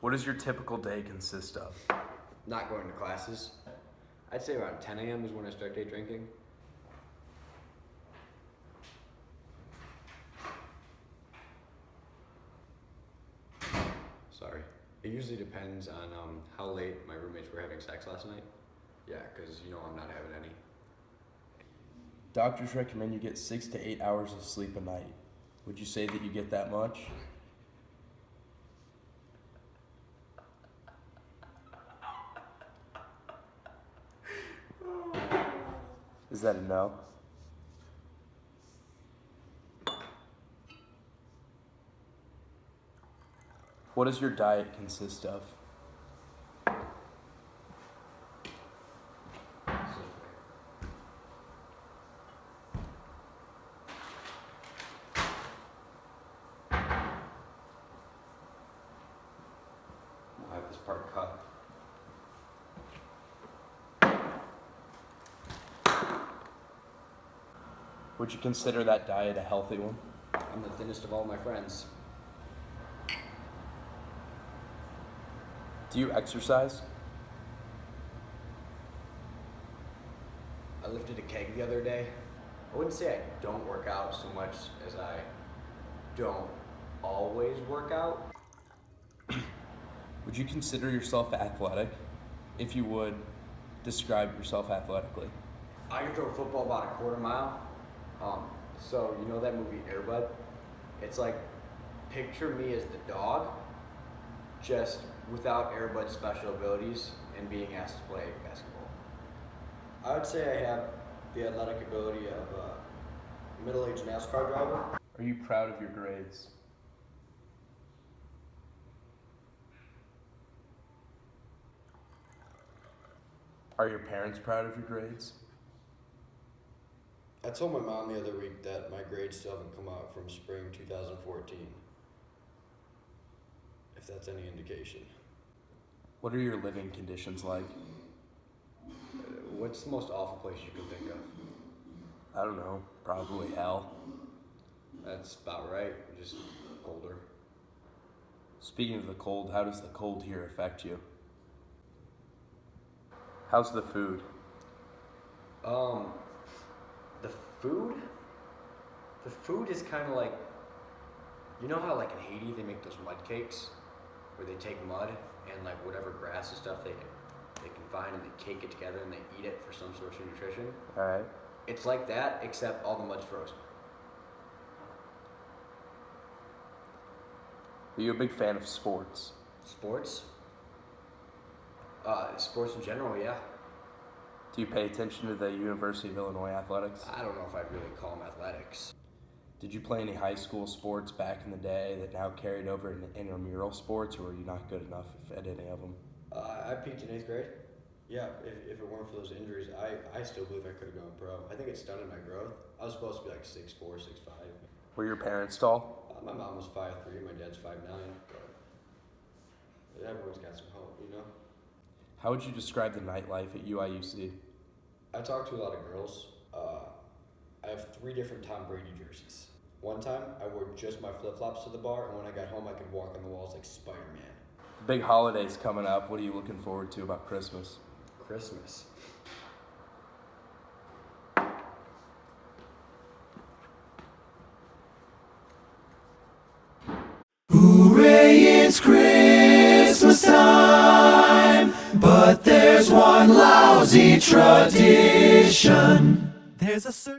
What does your typical day consist of? Not going to classes. I'd say around 10 a.m. is when I start day drinking. Sorry. It usually depends on how late my roommates were having sex last night. Yeah, because I'm not having any. Doctors recommend you get 6 to 8 hours of sleep a night. Would you say that you get that much? Is that a no? What does your diet consist of? I'll have this part cut. Would you consider that diet a healthy one? I'm the thinnest of all my friends. Do you exercise? I lifted a keg the other day. I wouldn't say I don't work out so much as I don't always work out. Would you consider yourself athletic? If you would, describe yourself athletically. I can throw a football about a quarter mile. So you know that movie Air Bud? It's like, picture me as the dog, just without Air Bud's special abilities and being asked to play basketball. I would say I have the athletic ability of a middle-aged NASCAR driver. Are you proud of your grades? Are your parents proud of your grades? I told my mom the other week that my grades still haven't come out from spring 2014. If that's any indication. What are your living conditions like? What's the most awful place you can think of? I don't know, probably hell. That's about right, just colder. Speaking of the cold, how does the cold here affect you? How's the food? The food is kind of like, you know how like in Haiti they make those mud cakes? Where they take mud and like whatever grass and stuff they can find and they cake it together and they eat it for some source of nutrition. Alright. It's like that, except all the mud's frozen. Are you a big fan of sports? Sports? Sports in general, yeah. Do you pay attention to the University of Illinois athletics? I don't know if I'd really call them athletics. Did you play any high school sports back in the day that now carried over into intramural sports, or were you not good enough at any of them? I peaked in 8th grade. Yeah, if it weren't for those injuries, I still believe I could have gone pro. I think it stunted my growth. I was supposed to be like 6'4", 6'5". Were your parents tall? My mom was 5'3", my dad's 5'9", but everyone's got some hope, you know? How would you describe the nightlife at UIUC? I talk to a lot of girls. I have 3 different Tom Brady jerseys. One time, I wore just my flip-flops to the bar, and when I got home, I could walk on the walls like Spider-Man. The big holidays coming up. What are you looking forward to about Christmas? Christmas. Hooray, it's Christmas time, but there's one lousy tradition. There's a certain